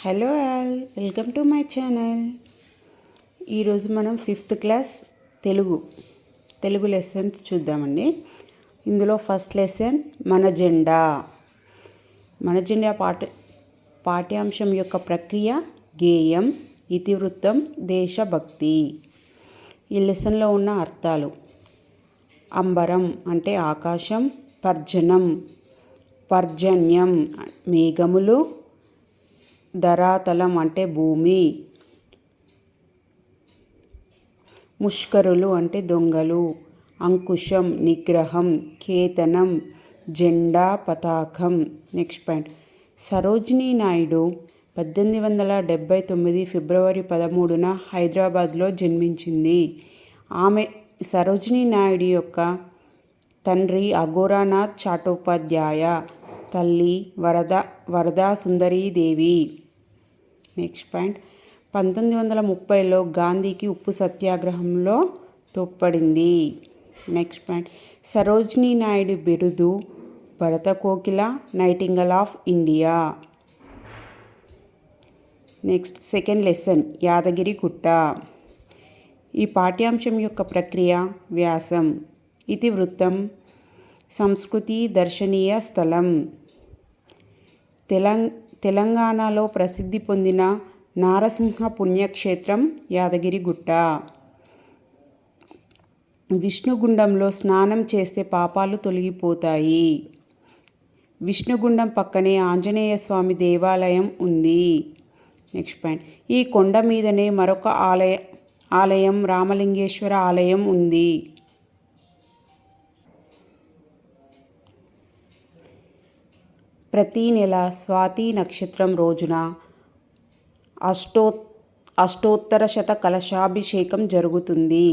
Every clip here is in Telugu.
Hello all, welcome to my channel. ఈరోజు మనం 5th క్లాస్ తెలుగు లెసన్స్ చూద్దామండి. ఇందులో ఫస్ట్ లెసన్ మన జెండా పాఠ్యాంశం యొక్క ప్రక్రియ గేయం, ఇతివృత్తం, దేశభక్తి. ఈ లెసన్లో ఉన్న అర్థాలు: అంబరం అంటే ఆకాశం, పర్జన్యం మేఘములు, ధరాతలం అంటే భూమి, ముష్కరులు అంటే దొంగలు, అంకుశం నిగ్రహం, కేతనం జెండా పతాకం. నెక్స్ట్ పాయింట్: సరోజినీ నాయుడు 1879 ఫిబ్రవరి 13న హైదరాబాద్లో జన్మించింది. సరోజినీ నాయుడు యొక్క తండ్రి అఘోరానాథ్ చట్టోపాధ్యాయ, తల్లి వరదా సుందరీదేవి. నెక్స్ట్ పాయింట్: 1930లో గాంధీకి ఉప్పు సత్యాగ్రహంలో తోడ్పడింది. నెక్స్ట్ పాయింట్: సరోజినీ నాయుడు బిరుదు భరత కోకిల, Nightingale of India. Next second lesson Yadagirigutta. ఈ పాఠ్యాంశం యొక్క ప్రక్రియ వ్యాసం, ఇతివృత్తం, సంస్కృతి దర్శనీయ స్థలం. తెలంగాణలో ప్రసిద్ధి పొందిన నారసింహ పుణ్యక్షేత్రం యాదగిరిగుట్ట. విష్ణుగుండంలో స్నానం చేస్తే పాపాలు తొలగిపోతాయి. విష్ణుగుండం పక్కనే ఆంజనేయ స్వామి దేవాలయం ఉంది. నెక్స్ట్ పాయింట్: ఈ కొండ మీదనే మరొక ఆలయం రామలింగేశ్వర ఆలయం ఉంది. ప్రతి నెల స్వాతి నక్షత్రం రోజున అష్టోత్తర శత కలశాభిషేకం జరుగుతుంది.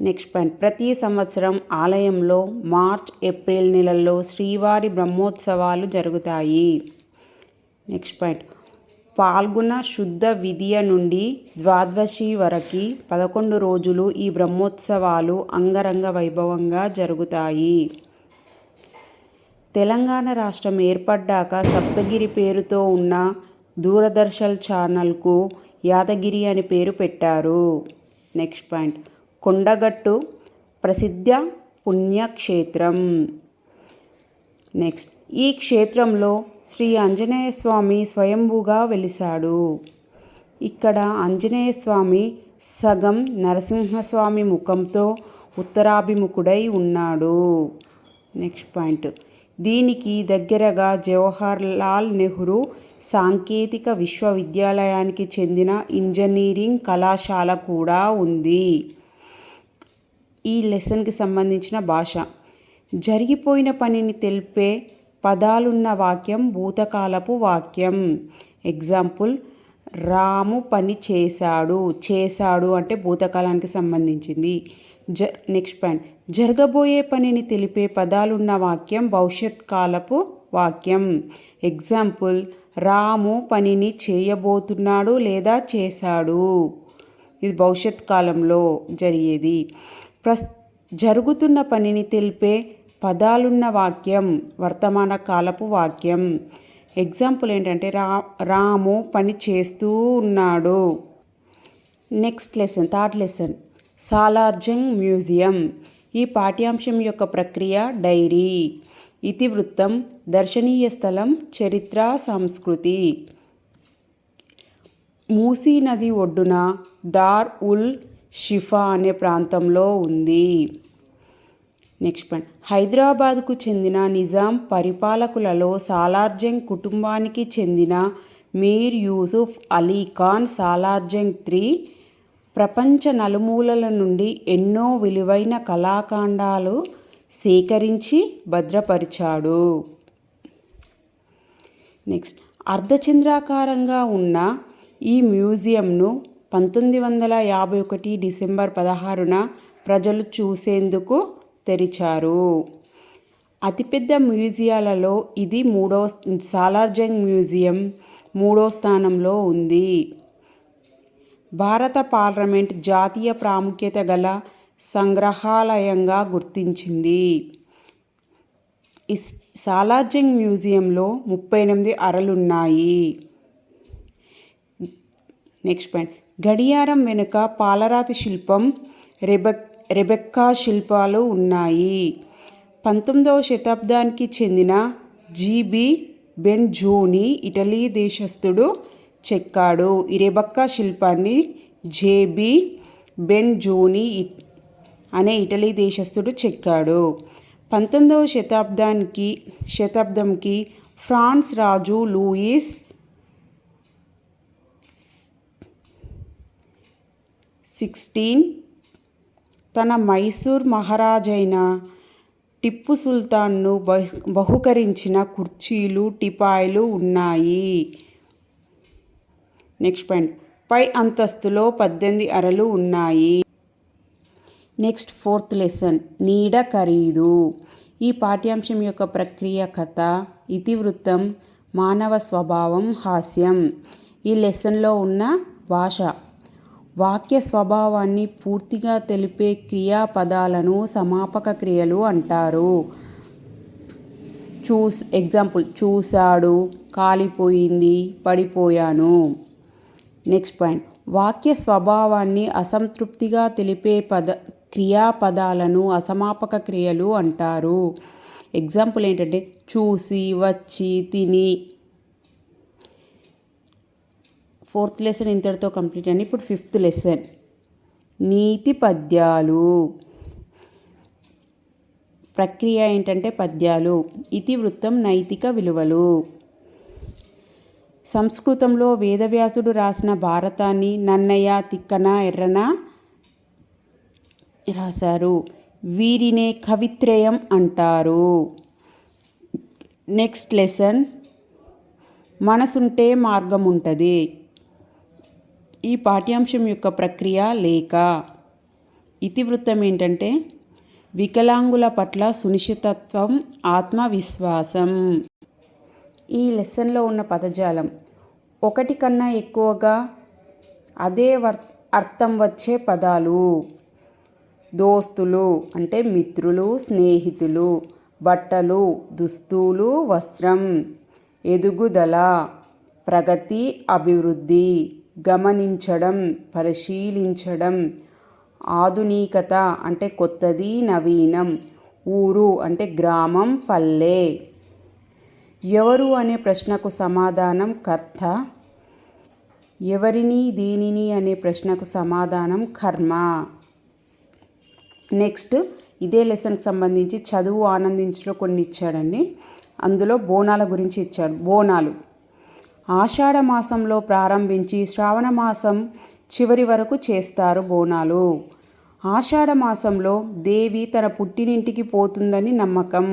నెక్స్ట్ పాయింట్: ప్రతి సంవత్సరం ఆలయంలో మార్చ్, ఏప్రిల్ నెలల్లో శ్రీవారి బ్రహ్మోత్సవాలు జరుగుతాయి. నెక్స్ట్ పాయింట్: పాల్గొన శుద్ధ విదియ నుండి ద్వాదశి వరకు 11 రోజులు ఈ బ్రహ్మోత్సవాలు అంగరంగ వైభవంగా జరుగుతాయి. తెలంగాణ రాష్ట్రం ఏర్పడ్డాక సప్తగిరి పేరుతో ఉన్న దూరదర్శన్ ఛానల్కు యాదగిరి అని పేరు పెట్టారు. నెక్స్ట్ పాయింట్: కొండగట్టు ప్రసిద్ధ పుణ్యక్షేత్రం. నెక్స్ట్: ఈ క్షేత్రంలో శ్రీ ఆంజనేయ స్వామి స్వయంభూగా వెలిశాడు. ఇక్కడ ఆంజనేయ స్వామి సగం నరసింహస్వామి ముఖంతో ఉత్తరాభిముఖుడై ఉన్నాడు. నెక్స్ట్ పాయింట్: దీనికి దగ్గరగా జవహర్ లాల్ నెహ్రూ సాంకేతిక విశ్వవిద్యాలయానికి చెందిన ఇంజనీరింగ్ కళాశాల కూడా ఉంది. ఈ లెసన్కి సంబంధించిన భాష: జరిగిపోయిన పనిని తెలిపే పదాలున్న వాక్యం భూతకాలపు వాక్యం. ఎగ్జాంపుల్: రాము పని చేశాడు అంటే భూతకాలానికి సంబంధించింది. నెక్స్ట్ పాయింట్: జరగబోయే పనిని తెలిపే పదాలున్న వాక్యం భవిష్యత్ కాలపు వాక్యం. ఎగ్జాంపుల్: రాము పనిని చేయబోతున్నాడు లేదా చేశాడు. ఇది భవిష్యత్ కాలంలో జరిగేది. జరుగుతున్న పనిని తెలిపే పదాలున్న వాక్యం వర్తమాన కాలపు వాక్యం. ఎగ్జాంపుల్ ఏంటంటే రాము పని చేస్తూ ఉన్నాడు. Next lesson third lesson Salar Jung museum. ఈ పాఠ్యాంశం యొక్క ప్రక్రియ డైరీ, ఇతివృత్తం, దర్శనీయ స్థలం, చరిత్ర, సంస్కృతి. మూసీ నది ఒడ్డున దార్ ఉల్ షిఫా అనే ప్రాంతంలో ఉంది. నెక్స్ట్ పాయింట్: హైదరాబాద్కు చెందిన నిజాం పరిపాలకులలో సాలార్జంగ్ కుటుంబానికి చెందిన మీర్ యూసుఫ్ అలీ ఖాన్ సాలార్జంగ్ III ప్రపంచ నలుమూలల నుండి ఎన్నో విలువైన కళాఖండాలు సేకరించి భద్రపరిచాడు. నెక్స్ట్: అర్ధచంద్రాకారంగా ఉన్న ఈ మ్యూజియంను 1951 డిసెంబర్ 16న ప్రజలు చూసేందుకు తెరిచారు. అతిపెద్ద మ్యూజియాలలో ఇది సాలార్జంగ్ మ్యూజియం 3వ స్థానంలో ఉంది. భారత పార్లమెంట్ జాతీయ ప్రాముఖ్యత గల సంగ్రహాలయంగా గుర్తించింది. ఈ సాలార్జంగ్ మ్యూజియంలో 38 అరలున్నాయి. నెక్స్ట్ పాయింట్, గడియారం వెనుక పాలరాతి శిల్పం, రెబెక్కా శిల్పాలు ఉన్నాయి. 19వ శతాబ్దానికి చెందిన జీబీ బెన్జోని ఇటలీ దేశస్థుడు చెక్కాడు. ఈ రెబెక్కా శిల్పాన్ని జేబీ బెన్జోని అనే ఇటలీ దేశస్థుడు చెక్కాడు. 19వ శతాబ్దంకి ఫ్రాన్స్ రాజు లూయిస్ 16 తన మైసూర్ మహారాజైన టిప్పు సుల్తాన్ను బహుకరించిన కుర్చీలు, టిపాయిలు ఉన్నాయి. నెక్స్ట్ పాయింట్, పై అంతస్తులో 18 అరలు ఉన్నాయి. నెక్స్ట్ 4th లెసన్, నీడ ఖరీదు. ఈ పాఠ్యాంశం యొక్క ప్రక్రియ కథ, ఇతివృత్తం, మానవ స్వభావం, హాస్యం. ఈ లెసన్లో ఉన్న భాష, వాక్య స్వభావాన్ని పూర్తిగా తెలిపే క్రియాపదాలను సమాపక క్రియలు అంటారు. ఎగ్జాంపుల్, చూశాడు, కాలిపోయింది, పడిపోయాను. నెక్స్ట్ పాయింట్, వాక్య స్వభావాన్ని అసంతృప్తిగా తెలిపే క్రియాపదాలను అసమాపక క్రియలు అంటారు. ఎగ్జాంపుల్ ఏంటంటే చూసి, వచ్చి, తిని. 4th లెసన్ ఇంతటితో కంప్లీట్ అండి. ఇప్పుడు 5th లెసన్, నీతి పద్యాలు. ప్రక్రియ ఏంటంటే పద్యాలు. ఇతివృత్తం, నైతిక విలువలు. సంస్కృతంలో వేదవ్యాసుడు రాసిన భారతాన్ని నన్నయ్య, తిక్కన, ఎర్రన రాశారు. వీరినే కవిత్రయం అంటారు. నెక్స్ట్ లెసన్, మనసుంటే మార్గం ఉంటుంది. ఈ పాఠ్యాంశం యొక్క ప్రక్రియ లేఖ. ఇతివృత్తం ఏంటంటే వికలాంగుల పట్ల సునిశ్చితత్వం, ఆత్మవిశ్వాసం. ఈ లెసన్లో ఉన్న పదజాలం, ఒకటి కన్నా ఎక్కువగా అదే అర్థం వచ్చే పదాలు. దోస్తులు అంటే మిత్రులు, స్నేహితులు. బట్టలు, దుస్తులు, వస్త్రం. ఎదుగుదల, ప్రగతి, అభివృద్ధి. గమనించడం, పరిశీలించడం. ఆధునికత అంటే కొత్తది, నవీనం. ఊరు అంటే గ్రామం, పల్లె. ఎవరు అనే ప్రశ్నకు సమాధానం కర్త. ఎవరిని, దేనిని అనే ప్రశ్నకు సమాధానం కర్మ. నెక్స్ట్, ఇదే లెసన్కి సంబంధించి చదువు ఆనందించులో కొన్ని ఇచ్చాడండి. అందులో బోనాల గురించి ఇచ్చాడు. బోనాలు ఆషాఢ మాసంలో ప్రారంభించి శ్రావణ మాసం చివరి వరకు చేస్తారు బోనాలు. ఆషాఢ మాసంలో దేవి తన పుట్టినింటికి పోతుందని నమ్మకం.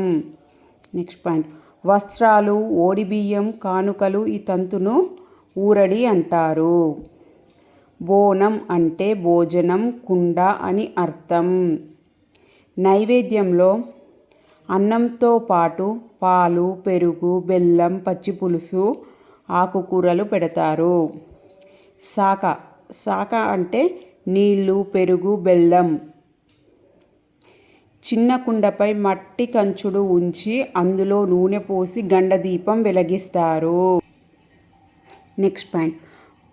నెక్స్ట్ పాయింట్, వస్త్రాలు, ఓడిబియ్యం, కానుకలు ఈ తంతును ఊరడి అంటారు. బోనం అంటే భోజనం, కుండ అని అర్థం. నైవేద్యంలో అన్నంతో పాటు పాలు, పెరుగు, బెల్లం, పచ్చిపులుసు, ఆకుకూరలు పెడతారు. శాక అంటే నీళ్ళు, పెరుగు, బెల్లం. చిన్న కుండపై మట్టి కంచుడు ఉంచి అందులో నూనె పోసి గండదీపం వెలిగిస్తారు. నెక్స్ట్ పాయింట్,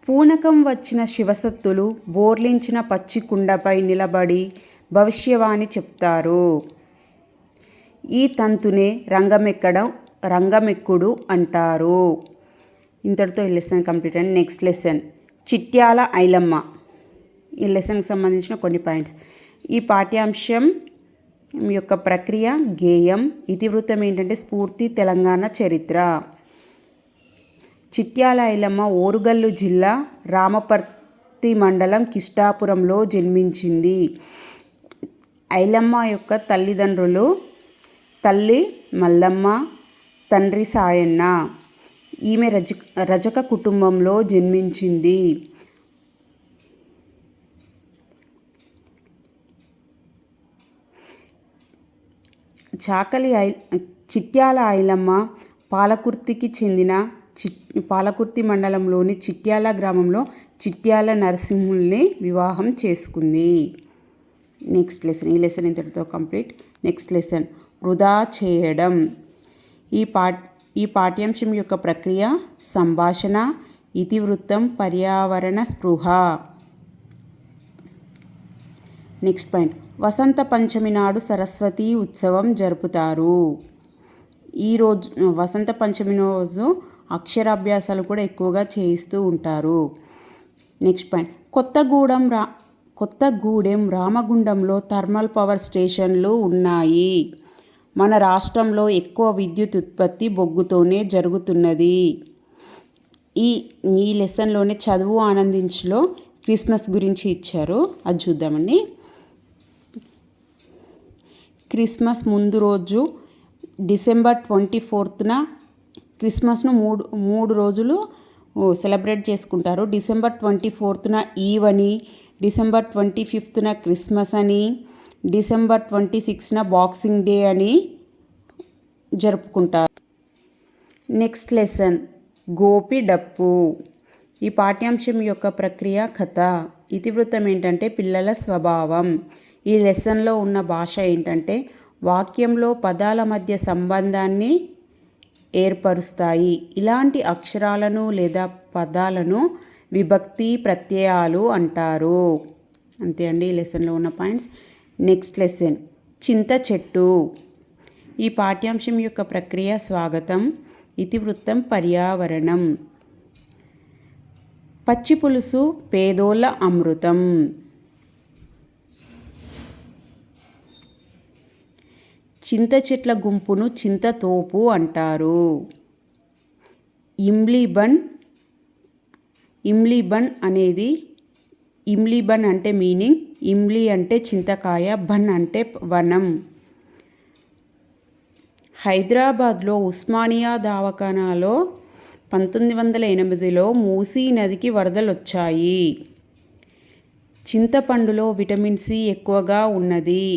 పూనకం వచ్చిన శివసత్తులు బోర్లించిన పచ్చి కుండపై నిలబడి భవిష్యవాణి చెప్తారు. ఈ తంతునే రంగమెక్కుడు అంటారు. ఇంతటితో ఈ లెసన్ కంప్లీట్ అండి. Next lesson, Chityala Ailamma. ఈ లెసన్కి సంబంధించిన కొన్ని పాయింట్స్. ఈ పాఠ్యాంశం యొక్క ప్రక్రియ గేయం. ఇతివృత్తం ఏంటంటే స్ఫూర్తి, తెలంగాణ చరిత్ర. చిట్యాల ఐలమ్మ ఓరుగల్లు జిల్లా రామపర్తి మండలం కిష్టాపురంలో జన్మించింది. ఐలమ్మ యొక్క తల్లిదండ్రులు తల్లి మల్లమ్మ, తండ్రి సాయన్న. ఈమె రజక కుటుంబంలో జన్మించింది. చిట్యాల ఐలమ్మ పాలకుర్తి మండలంలోని చిట్యాల గ్రామంలో చిట్యాల నరసింహుల్ని వివాహం చేసుకుంది. నెక్స్ట్ లెసన్, ఈ లెసన్ ఇంతటితో కంప్లీట్. నెక్స్ట్ లెసన్, వృధా చేయడం. ఈ పాఠ్యాంశం యొక్క ప్రక్రియ సంభాషణ. ఇతివృత్తం పర్యావరణ స్పృహ. నెక్స్ట్ పాయింట్, వసంత పంచమి నాడు సరస్వతి ఉత్సవం జరుపుతారు. ఈరోజు వసంత పంచమి రోజు అక్షరాభ్యాసాలు కూడా ఎక్కువగా చేయిస్తూ ఉంటారు. నెక్స్ట్ పాయింట్, కొత్తగూడెం రామగుండంలో థర్మల్ పవర్ స్టేషన్లు ఉన్నాయి. మన రాష్ట్రంలో ఎక్కువ విద్యుత్ ఉత్పత్తి బొగ్గుతోనే జరుగుతున్నది. ఈ లెసన్లోనే చదువు ఆనందించులో క్రిస్మస్ గురించి ఇచ్చారు, అది చూద్దామండి. క్రిస్మస్ ముందు రోజు డిసెంబర్ 24న క్రిస్మస్ను మూడు రోజులు సెలబ్రేట్ చేసుకుంటారు. డిసెంబర్ 24న ఈవ్ అని, డిసెంబర్ 25న క్రిస్మస్ అని, డిసెంబర్ 26న బాక్సింగ్ డే అని జరుపుకుంటారు. నెక్స్ట్ లెసన్, గోపి డప్పు. ఈ పాఠ్యాంశం యొక్క ప్రక్రియ కథ. ఇతివృత్తం ఏంటంటే పిల్లల స్వభావం. ఈ లెసన్లో ఉన్న భాష ఏంటంటే వాక్యంలో పదాల మధ్య సంబంధాన్ని ఏర్పరుస్తాయి. ఇలాంటి అక్షరాలను లేదా పదాలను విభక్తి ప్రత్యయాలు అంటారు. అంతే అండి ఈ లెసన్లో ఉన్న పాయింట్స్. నెక్స్ట్ లెసన్, చింత చెట్టు. ఈ పాఠ్యాంశం యొక్క ప్రక్రియ స్వాగతం. ఇతివృత్తం పర్యావరణం. పచ్చి పులుసు పేదోళ్ళ అమృతం. చింత చెట్ల గుంపును చింతతోపు అంటారు. ఇమ్లీబన్ అనేది ఇమ్లీబన్ అంటే మీనింగ్. ఇమ్లీ అంటే చింతకాయ, బన్ అంటే వనం. హైదరాబాద్లో ఉస్మానియా దవాఖానాలో 1908లో మూసీ నదికి వరదలు వచ్చాయి. చింతపండులో విటమిన్ సి ఎక్కువగా ఉన్నది.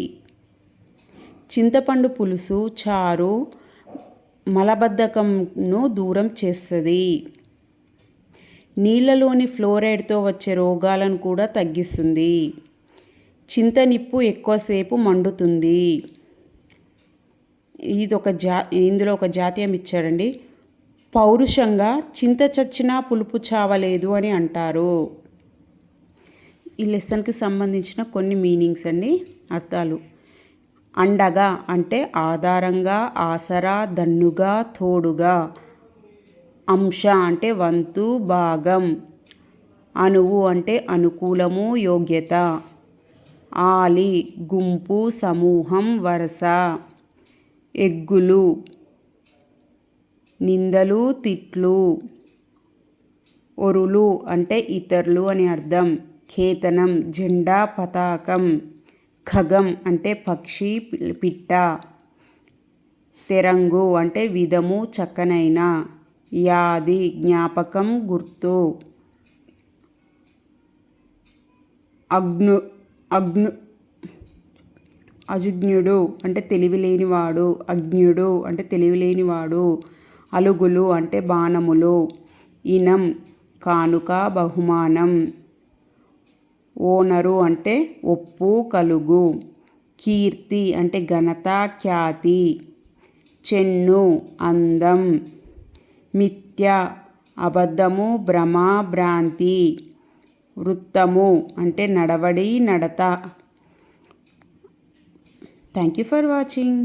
చింతపండు పులుసు చారు మలబద్ధకంను దూరం చేస్తుంది. నీళ్ళలోని ఫ్లోరైడ్తో వచ్చే రోగాలను కూడా తగ్గిస్తుంది. చింత నిప్పు ఎక్కువసేపు మండుతుంది. ఇందులో ఒక జాతీయం ఇచ్చాడండి. పౌరుషంగా చింత చచ్చినా పులుపు చావలేదు అని అంటారు. ఈ లెసన్కి సంబంధించిన కొన్ని మీనింగ్స్ అండి, అర్థాలు. అండగా అంటే ఆధారంగా, ఆసరా, దన్నుగా, తోడుగా. అంశ అంటే వంతు, భాగం. అణువు అంటే అనుకూలము, యోగ్యత. ఆలి గుంపు, సమూహం, వరుస. ఎగ్గులు నిందలు, తిట్లు. ఒరులు అంటే ఇతరులు అని అర్థం. కేతనం జెండా, పతాకం. ఖగం అంటే పక్షి, పిట్ట. తెరంగు అంటే విధము, చక్కనైన. యాది జ్ఞాపకం, గుర్తు. అజుజ్ఞుడు అంటే తెలివిలేనివాడు. అజ్ఞుడు అంటే తెలివిలేనివాడు. అలుగులు అంటే బాణములు. ఇనం కానుక, బహుమానం. ఓనరు అంటే ఒప్పు, కలుగు. కీర్తి అంటే ఘనత, ఖ్యాతి. చెన్ను అందం. మిథ్య అబద్ధము, భ్రమ, భ్రాంతి. వృత్తము అంటే నడవడి, నడత. Thank you for watching.